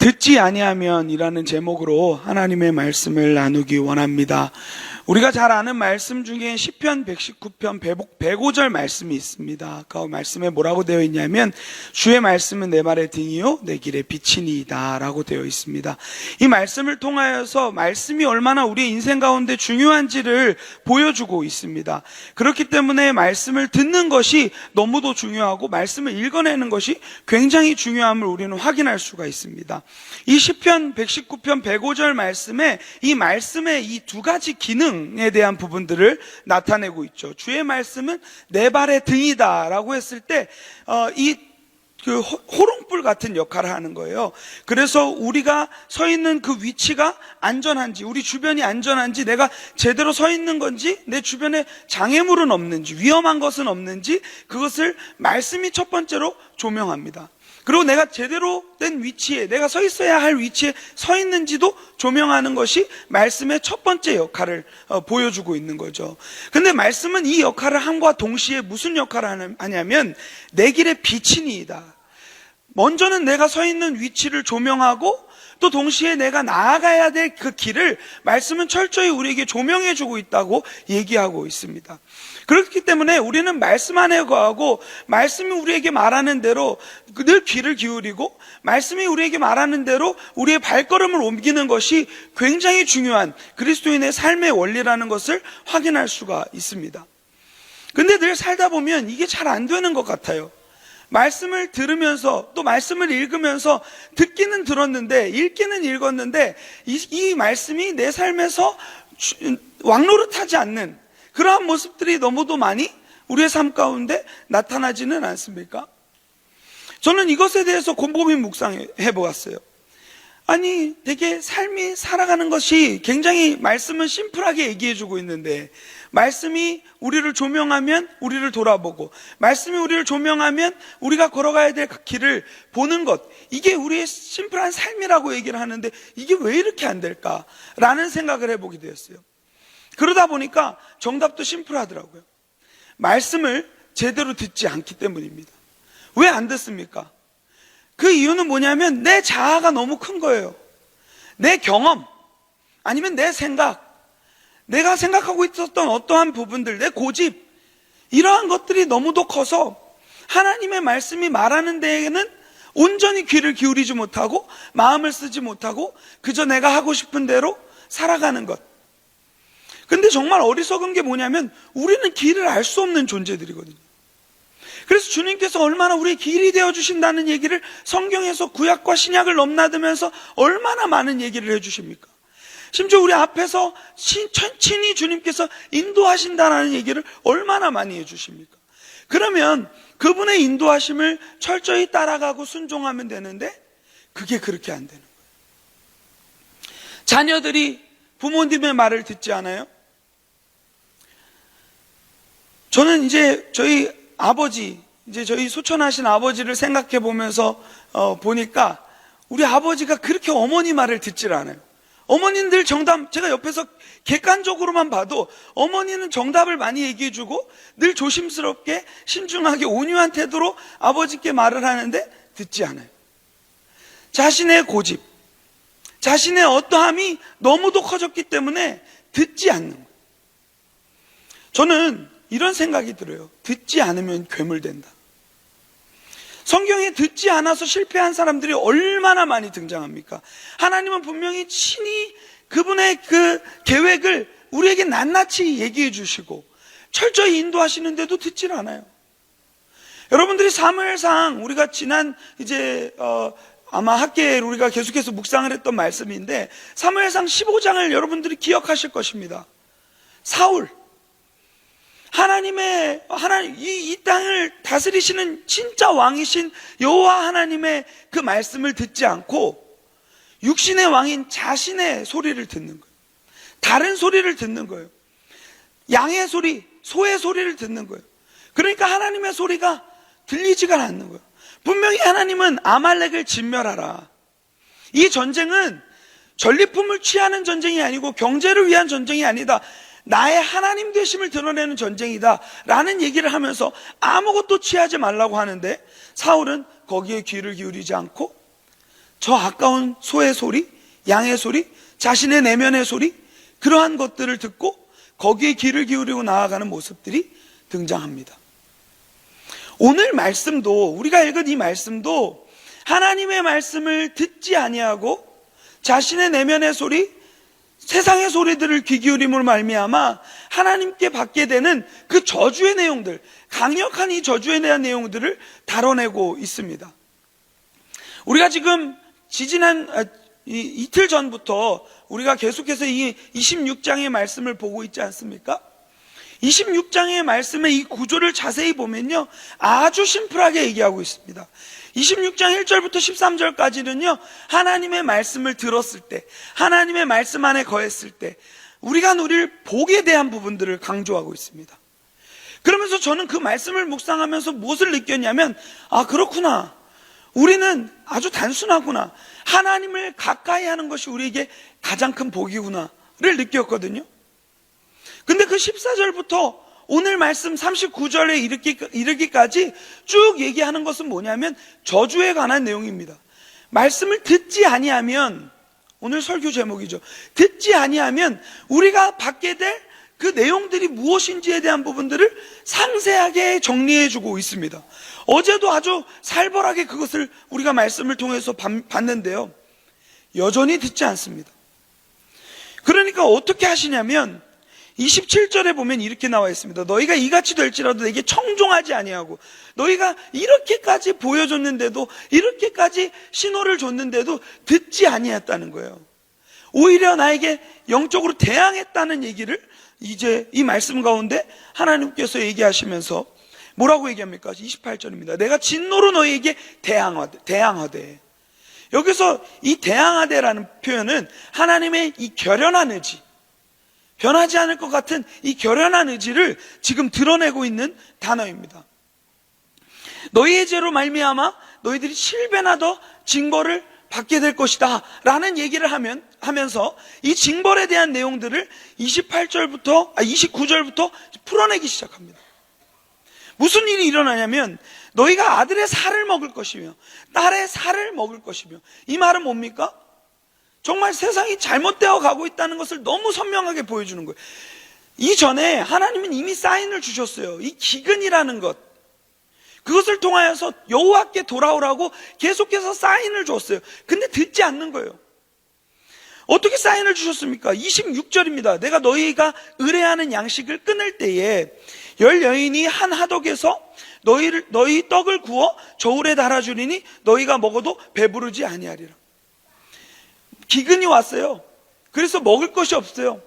듣지 아니하면이라는 제목으로 하나님의 말씀을 나누기 원합니다. 우리가 잘 아는 말씀 중에 시편 119편 105절 말씀이 있습니다. 그 말씀에 뭐라고 되어 있냐면 주의 말씀은 내 발의 등이요 내 길의 빛이니이다 라고 되어 있습니다. 이 말씀을 통하여서 말씀이 얼마나 우리의 인생 가운데 중요한지를 보여주고 있습니다. 그렇기 때문에 말씀을 듣는 것이 너무도 중요하고 말씀을 읽어내는 것이 굉장히 중요함을 우리는 확인할 수가 있습니다. 이 시편 119편 105절 말씀에 이 말씀의 이 두 가지 기능에 대한 부분들을 나타내고 있죠. 주의 말씀은 내 발의 등이다 라고 했을 때 호롱불 같은 역할을 하는 거예요. 그래서 우리가 서 있는 그 위치가 안전한지, 우리 주변이 안전한지, 내가 제대로 서 있는 건지, 내 주변에 장애물은 없는지, 위험한 것은 없는지, 그것을 말씀이 첫 번째로 조명합니다. 그리고 내가 제대로 된 위치에, 내가 서 있어야 할 위치에 서 있는지도 조명하는 것이 말씀의 첫 번째 역할을 보여주고 있는 거죠. 근데 말씀은 이 역할을 함과 동시에 무슨 역할을 하냐면 내 길의 빛이니이다. 먼저는 내가 서 있는 위치를 조명하고 또 동시에 내가 나아가야 될 그 길을 말씀은 철저히 우리에게 조명해주고 있다고 얘기하고 있습니다. 그렇기 때문에 우리는 말씀 안에 거하고 말씀이 우리에게 말하는 대로 늘 귀를 기울이고 말씀이 우리에게 말하는 대로 우리의 발걸음을 옮기는 것이 굉장히 중요한 그리스도인의 삶의 원리라는 것을 확인할 수가 있습니다. 근데 늘 살다 보면 이게 잘 안 되는 것 같아요. 말씀을 들으면서 또 말씀을 읽으면서 듣기는 들었는데 읽기는 읽었는데 이 말씀이 내 삶에서 왕노릇하지 않는 그러한 모습들이 너무도 많이 우리의 삶 가운데 나타나지는 않습니까? 저는 이것에 대해서 곰곰이 묵상해 보았어요. 아니, 되게 삶이 살아가는 것이 굉장히 말씀은 심플하게 얘기해주고 있는데 말씀이 우리를 조명하면 우리를 돌아보고 말씀이 우리를 조명하면 우리가 걸어가야 될 길을 보는 것, 이게 우리의 심플한 삶이라고 얘기를 하는데 이게 왜 이렇게 안 될까라는 생각을 해보게 되었어요. 그러다 보니까 정답도 심플하더라고요. 말씀을 제대로 듣지 않기 때문입니다. 왜 안 듣습니까? 그 이유는 뭐냐면 내 자아가 너무 큰 거예요. 내 경험 아니면 내 생각, 내가 생각하고 있었던 어떠한 부분들, 내 고집, 이러한 것들이 너무도 커서 하나님의 말씀이 말하는 데에는 온전히 귀를 기울이지 못하고 마음을 쓰지 못하고 그저 내가 하고 싶은 대로 살아가는 것. 근데 정말 어리석은 게 뭐냐면 우리는 길을 알 수 없는 존재들이거든요. 그래서 주님께서 얼마나 우리의 길이 되어주신다는 얘기를 성경에서 구약과 신약을 넘나들면서 얼마나 많은 얘기를 해주십니까? 심지어 우리 앞에서 친히 주님께서 인도하신다는 얘기를 얼마나 많이 해주십니까? 그러면 그분의 인도하심을 철저히 따라가고 순종하면 되는데 그게 그렇게 안 되는 거예요. 자녀들이 부모님의 말을 듣지 않아요? 저는 이제 저희 아버지, 이제 저희 소천하신 아버지를 생각해 보면서 보니까 우리 아버지가 그렇게 어머니 말을 듣질 않아요. 어머니는 늘 정답, 제가 옆에서 객관적으로만 봐도 어머니는 정답을 많이 얘기해 주고 늘 조심스럽게 신중하게 온유한 태도로 아버지께 말을 하는데 듣지 않아요. 자신의 고집, 자신의 어떠함이 너무도 커졌기 때문에 듣지 않는 거예요. 저는 이런 생각이 들어요. 듣지 않으면 괴물된다. 성경에 듣지 않아서 실패한 사람들이 얼마나 많이 등장합니까? 하나님은 분명히 친히 그분의 그 계획을 우리에게 낱낱이 얘기해 주시고 철저히 인도하시는데도 듣질 않아요. 여러분들이 사무엘상, 우리가 지난 아마 학계에 우리가 계속해서 묵상을 했던 말씀인데 사무엘상 15장을 여러분들이 기억하실 것입니다. 사울, 이 땅을 다스리시는 진짜 왕이신 여호와 하나님의 그 말씀을 듣지 않고 육신의 왕인 자신의 소리를 듣는 거예요. 다른 소리를 듣는 거예요. 양의 소리, 소의 소리를 듣는 거예요. 그러니까 하나님의 소리가 들리지가 않는 거예요. 분명히 하나님은 아말렉을 진멸하라. 이 전쟁은 전리품을 취하는 전쟁이 아니고 경제를 위한 전쟁이 아니다. 나의 하나님 되심을 드러내는 전쟁이다 라는 얘기를 하면서 아무것도 취하지 말라고 하는데 사울은 거기에 귀를 기울이지 않고 저 아까운 소의 소리, 양의 소리, 자신의 내면의 소리, 그러한 것들을 듣고 거기에 귀를 기울이고 나아가는 모습들이 등장합니다. 오늘 말씀도, 우리가 읽은 이 말씀도 하나님의 말씀을 듣지 아니하고 자신의 내면의 소리, 세상의 소리들을 귀 기울임으로 말미암아 하나님께 받게 되는 그 저주의 내용들, 강력한 이 저주에 대한 내용들을 다뤄내고 있습니다. 우리가 지금 이틀 전부터 우리가 계속해서 이 26장의 말씀을 보고 있지 않습니까? 26장의 말씀의 이 구조를 자세히 보면요, 아주 심플하게 얘기하고 있습니다. 26장 1절부터 13절까지는요, 하나님의 말씀을 들었을 때, 하나님의 말씀 안에 거했을 때 우리가 누릴 복에 대한 부분들을 강조하고 있습니다. 그러면서 저는 그 말씀을 묵상하면서 무엇을 느꼈냐면, 아, 그렇구나, 우리는 아주 단순하구나, 하나님을 가까이 하는 것이 우리에게 가장 큰 복이구나를 느꼈거든요. 근데 그 14절부터 오늘 말씀 39절에 이르기까지 쭉 얘기하는 것은 뭐냐면 저주에 관한 내용입니다. 말씀을 듣지 아니하면, 오늘 설교 제목이죠, 듣지 아니하면 우리가 받게 될 그 내용들이 무엇인지에 대한 부분들을 상세하게 정리해주고 있습니다. 어제도 아주 살벌하게 그것을 우리가 말씀을 통해서 봤는데요, 여전히 듣지 않습니다. 그러니까 어떻게 하시냐면 27절에 보면 이렇게 나와 있습니다. 너희가 이같이 될지라도 내게 청종하지 아니하고, 너희가 이렇게까지 보여줬는데도, 이렇게까지 신호를 줬는데도 듣지 아니했다는 거예요. 오히려 나에게 영적으로 대항했다는 얘기를 이제 이 말씀 가운데 하나님께서 얘기하시면서 뭐라고 얘기합니까? 28절입니다. 내가 진노로 너희에게 대항하되. 여기서 이 대항하되라는 표현은 하나님의 이 결연한 의지, 변하지 않을 것 같은 이 결연한 의지를 지금 드러내고 있는 단어입니다. 너희의 죄로 말미암아 너희들이 7배나 더 징벌을 받게 될 것이다 라는 얘기를 하면서 이 징벌에 대한 내용들을 29절부터 풀어내기 시작합니다. 무슨 일이 일어나냐면 너희가 아들의 살을 먹을 것이며 딸의 살을 먹을 것이며, 이 말은 뭡니까? 정말 세상이 잘못되어 가고 있다는 것을 너무 선명하게 보여주는 거예요. 이전에 하나님은 이미 사인을 주셨어요. 이 기근이라는 것, 그것을 통하여서 여호와께 돌아오라고 계속해서 사인을 줬어요. 근데 듣지 않는 거예요. 어떻게 사인을 주셨습니까? 26절입니다. 내가 너희가 의뢰하는 양식을 끊을 때에 10여인이 한 하덕에서 너희 떡을 구워 저울에 달아주리니 너희가 먹어도 배부르지 아니하리라. 기근이 왔어요. 그래서 먹을 것이 없어요.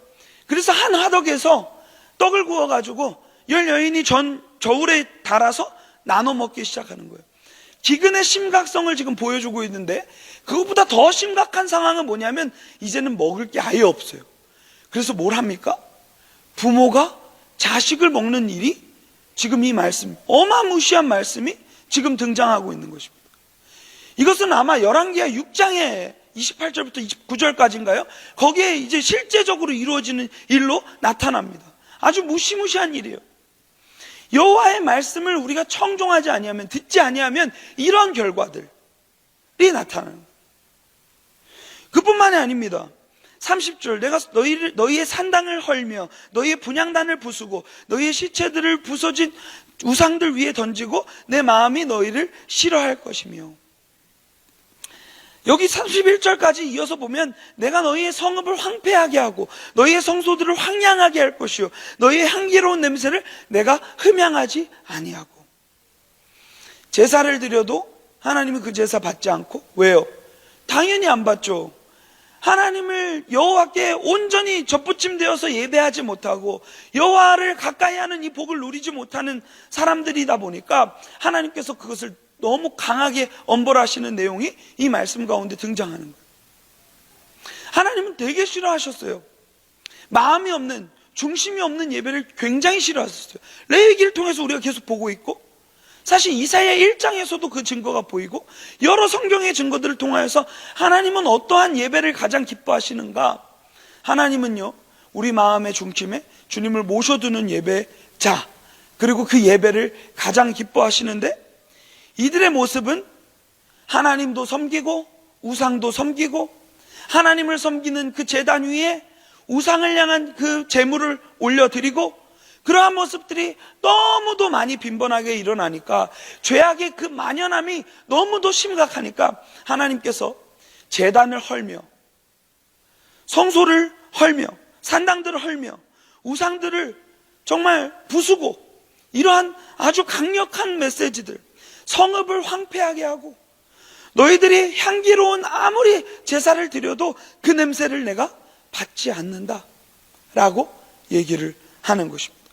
그래서 한 하덕에서 떡을 구워가지고 10여인이 저울에 달아서 나눠 먹기 시작하는 거예요. 기근의 심각성을 지금 보여주고 있는데, 그것보다 더 심각한 상황은 뭐냐면 이제는 먹을 게 아예 없어요. 그래서 뭘 합니까? 부모가 자식을 먹는 일이 지금 이 말씀, 어마무시한 말씀이 지금 등장하고 있는 것입니다. 이것은 아마 열왕기하 6장에 28절부터 29절까지인가요? 거기에 이제 실제적으로 이루어지는 일로 나타납니다. 아주 무시무시한 일이에요. 여호와의 말씀을 우리가 청종하지 아니하면, 듣지 아니하면 이런 결과들이 나타나는 거예요. 그뿐만이 아닙니다. 30절, 내가 너희의 산당을 헐며 너희의 분향단을 부수고 너희의 시체들을 부서진 우상들 위에 던지고 내 마음이 너희를 싫어할 것이며, 여기 31절까지 이어서 보면 내가 너희의 성읍을 황폐하게 하고 너희의 성소들을 황량하게 할 것이요 너희의 향기로운 냄새를 내가 흠향하지 아니하고. 제사를 드려도 하나님은 그 제사 받지 않고, 왜요? 당연히 안 받죠. 하나님을 여호와께 온전히 접붙임되어서 예배하지 못하고 여호와를 가까이 하는 이 복을 누리지 못하는 사람들이다 보니까 하나님께서 그것을 너무 강하게 엄벌하시는 내용이 이 말씀 가운데 등장하는 거예요. 하나님은 되게 싫어하셨어요. 마음이 없는, 중심이 없는 예배를 굉장히 싫어하셨어요. 레위기를 통해서 우리가 계속 보고 있고, 사실 이사야 1장에서도 그 증거가 보이고, 여러 성경의 증거들을 통하여서 하나님은 어떠한 예배를 가장 기뻐하시는가? 하나님은요, 우리 마음의 중심에 주님을 모셔두는 예배자, 그리고 그 예배를 가장 기뻐하시는데, 이들의 모습은 하나님도 섬기고 우상도 섬기고 하나님을 섬기는 그 제단 위에 우상을 향한 그 제물을 올려드리고 그러한 모습들이 너무도 많이 빈번하게 일어나니까 죄악의 그 만연함이 너무도 심각하니까 하나님께서 제단을 헐며 성소를 헐며 산당들을 헐며 우상들을 정말 부수고 이러한 아주 강력한 메시지들, 성읍을 황폐하게 하고 너희들이 향기로운 아무리 제사를 드려도 그 냄새를 내가 받지 않는다 라고 얘기를 하는 것입니다.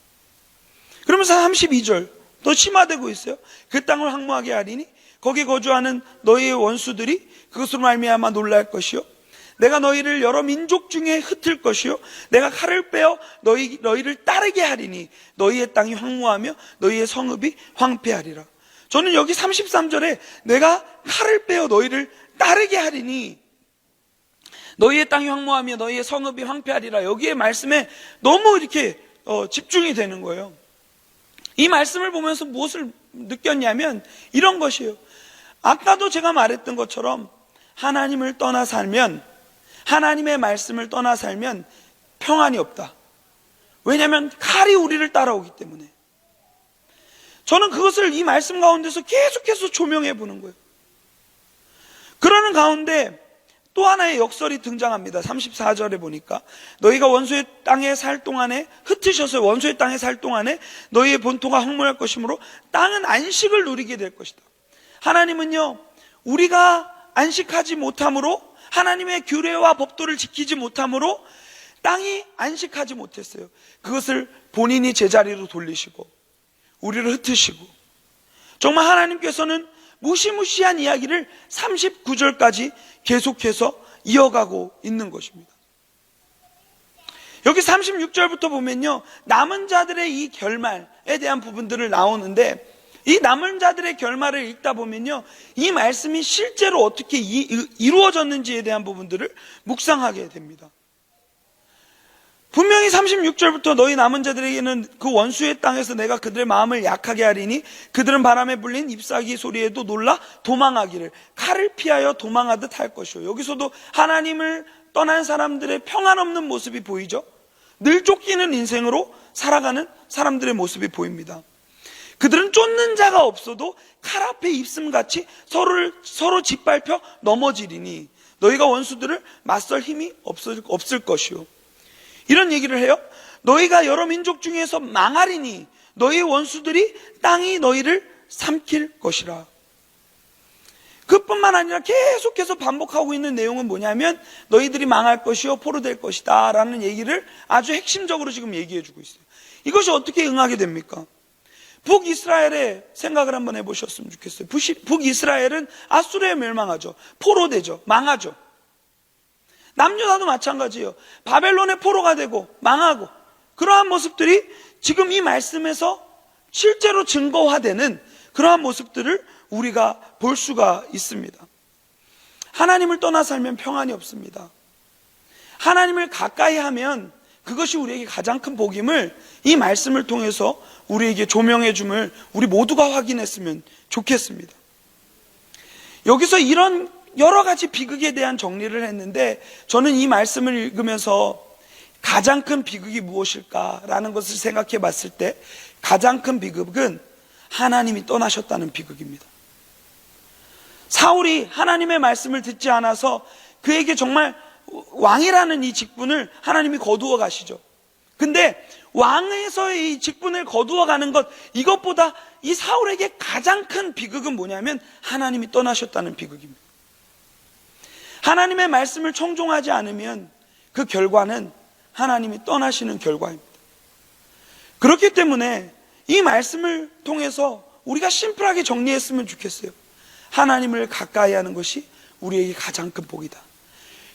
그러면서 32절 더 심화되고 있어요. 그 땅을 황무하게 하리니 거기 거주하는 너희의 원수들이 그것으로 말미암아 놀랄 것이요 내가 너희를 여러 민족 중에 흩을 것이요 내가 칼을 빼어 너희를 따르게 하리니 너희의 땅이 황무하며 너희의 성읍이 황폐하리라. 저는 여기 33절에 내가 칼을 빼어 너희를 따르게 하리니 너희의 땅이 황무하며 너희의 성읍이 황폐하리라. 여기에 말씀에 너무 이렇게 집중이 되는 거예요. 이 말씀을 보면서 무엇을 느꼈냐면 이런 것이에요. 아까도 제가 말했던 것처럼 하나님을 떠나 살면, 하나님의 말씀을 떠나 살면 평안이 없다. 왜냐하면 칼이 우리를 따라오기 때문에. 저는 그것을 이 말씀 가운데서 계속해서 조명해 보는 거예요. 그러는 가운데 또 하나의 역설이 등장합니다. 34절에 보니까 너희가 원수의 땅에 살 동안에 흩으셔서 원수의 땅에 살 동안에 너희의 본토가 황무할 것이므로 땅은 안식을 누리게 될 것이다. 하나님은요, 우리가 안식하지 못함으로, 하나님의 규례와 법도를 지키지 못함으로 땅이 안식하지 못했어요. 그것을 본인이 제자리로 돌리시고 우리를 흩으시고, 정말 하나님께서는 무시무시한 이야기를 39절까지 계속해서 이어가고 있는 것입니다. 여기 36절부터 보면요, 남은 자들의 이 결말에 대한 부분들을 나오는데, 이 남은 자들의 결말을 읽다 보면요, 이 말씀이 실제로 어떻게 이루어졌는지에 대한 부분들을 묵상하게 됩니다. 분명히 36절부터 너희 남은 자들에게는 그 원수의 땅에서 내가 그들의 마음을 약하게 하리니 그들은 바람에 불린 잎사귀 소리에도 놀라 도망하기를 칼을 피하여 도망하듯 할 것이요. 여기서도 하나님을 떠난 사람들의 평안없는 모습이 보이죠. 늘 쫓기는 인생으로 살아가는 사람들의 모습이 보입니다. 그들은 쫓는 자가 없어도 칼 앞에 입슴같이 서로 짓밟혀 넘어지리니 너희가 원수들을 맞설 힘이 없을 것이요. 이런 얘기를 해요. 너희가 여러 민족 중에서 망하리니 너희의 원수들이 땅이 너희를 삼킬 것이라. 그뿐만 아니라 계속해서 반복하고 있는 내용은 뭐냐면 너희들이 망할 것이요 포로될 것이다 라는 얘기를 아주 핵심적으로 지금 얘기해 주고 있어요. 이것이 어떻게 응하게 됩니까? 북이스라엘의 생각을 한번 해보셨으면 좋겠어요. 북이스라엘은 아수르에 멸망하죠. 포로되죠. 망하죠. 남유다도 마찬가지예요. 바벨론의 포로가 되고 망하고, 그러한 모습들이 지금 이 말씀에서 실제로 증거화되는 그러한 모습들을 우리가 볼 수가 있습니다. 하나님을 떠나 살면 평안이 없습니다. 하나님을 가까이 하면 그것이 우리에게 가장 큰 복임을 이 말씀을 통해서 우리에게 조명해 줌을 우리 모두가 확인했으면 좋겠습니다. 여기서 이런 여러 가지 비극에 대한 정리를 했는데, 저는 이 말씀을 읽으면서 가장 큰 비극이 무엇일까라는 것을 생각해 봤을 때 가장 큰 비극은 하나님이 떠나셨다는 비극입니다. 사울이 하나님의 말씀을 듣지 않아서 그에게 정말 왕이라는 이 직분을 하나님이 거두어 가시죠. 근데 왕에서의 이 직분을 거두어 가는 것, 이것보다 이 사울에게 가장 큰 비극은 뭐냐면 하나님이 떠나셨다는 비극입니다. 하나님의 말씀을 청종하지 않으면 그 결과는 하나님이 떠나시는 결과입니다. 그렇기 때문에 이 말씀을 통해서 우리가 심플하게 정리했으면 좋겠어요. 하나님을 가까이 하는 것이 우리에게 가장 큰 복이다.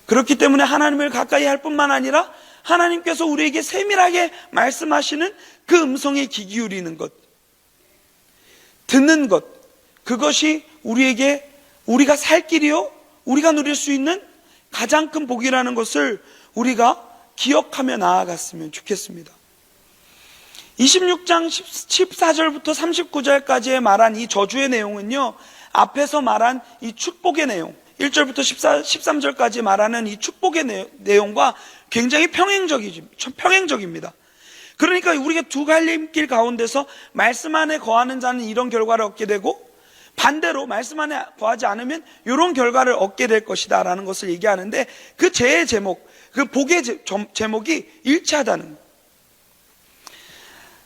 그렇기 때문에 하나님을 가까이 할 뿐만 아니라 하나님께서 우리에게 세밀하게 말씀하시는 그 음성에 귀 기울이는 것, 듣는 것, 그것이 우리가 살 길이요 우리가 누릴 수 있는 가장 큰 복이라는 것을 우리가 기억하며 나아갔으면 좋겠습니다. 26장 14절부터 39절까지의 말한 이 저주의 내용은요, 앞에서 말한 이 축복의 내용, 1절부터 13절까지 말하는 이 축복의 내용과 굉장히 평행적입니다. 그러니까 우리가 두 갈림길 가운데서 말씀 안에 거하는 자는 이런 결과를 얻게 되고, 반대로 말씀 안에 거하지 않으면 이런 결과를 얻게 될 것이다 라는 것을 얘기하는데, 그 죄의 제목, 그 복의 제목이 일치하다는 거예요.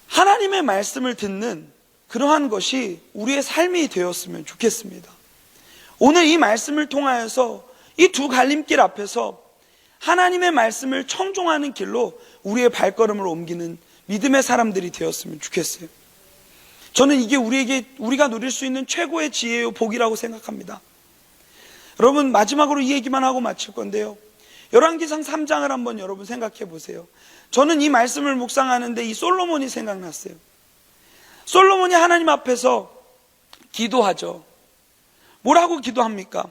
하나님의 말씀을 듣는 그러한 것이 우리의 삶이 되었으면 좋겠습니다. 오늘 이 말씀을 통하여서 이 두 갈림길 앞에서 하나님의 말씀을 청종하는 길로 우리의 발걸음을 옮기는 믿음의 사람들이 되었으면 좋겠어요. 저는 이게 우리가 누릴 수 있는 최고의 지혜요 복이라고 생각합니다. 여러분, 마지막으로 이 얘기만 하고 마칠 건데요, 열왕기상 3장을 한번 여러분 생각해 보세요. 저는 이 말씀을 묵상하는데 이 솔로몬이 생각났어요. 솔로몬이 하나님 앞에서 기도하죠. 뭐라고 기도합니까?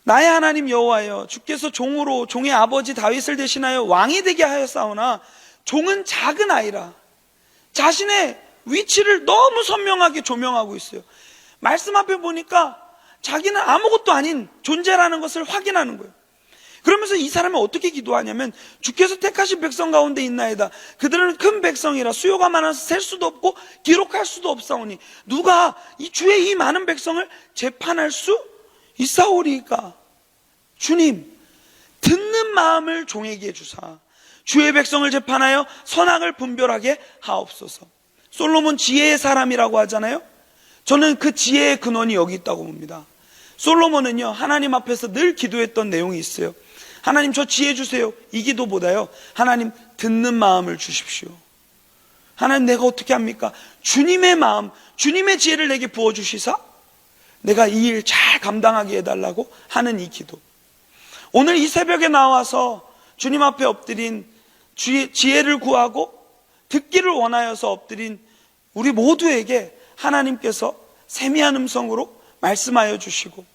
나의 하나님 여호와여, 주께서 종의 아버지 다윗을 대신하여 왕이 되게 하였사오나 종은 작은 아이라. 자신의 위치를 너무 선명하게 조명하고 있어요. 말씀 앞에 보니까 자기는 아무것도 아닌 존재라는 것을 확인하는 거예요. 그러면서 이 사람은 어떻게 기도하냐면, 주께서 택하신 백성 가운데 있나이다. 그들은 큰 백성이라 수요가 많아서 셀 수도 없고 기록할 수도 없사오니 누가 이 주의 이 많은 백성을 재판할 수 있사오리까? 주님, 듣는 마음을 종에게 주사 주의 백성을 재판하여 선악을 분별하게 하옵소서. 솔로몬 지혜의 사람이라고 하잖아요. 저는 그 지혜의 근원이 여기 있다고 봅니다. 솔로몬은요, 하나님 앞에서 늘 기도했던 내용이 있어요. 하나님, 저 지혜 주세요. 이 기도보다요, 하나님, 듣는 마음을 주십시오. 하나님, 내가 어떻게 합니까? 주님의 마음, 주님의 지혜를 내게 부어주시사 내가 이 일 잘 감당하게 해달라고 하는 이 기도. 오늘 이 새벽에 나와서 주님 앞에 엎드린, 지혜를 구하고 듣기를 원하여서 엎드린 우리 모두에게 하나님께서 세미한 음성으로 말씀하여 주시고,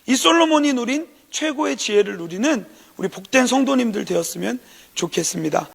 이 솔로몬이 누린 최고의 지혜를 누리는 우리 복된 성도님들 되었으면 좋겠습니다.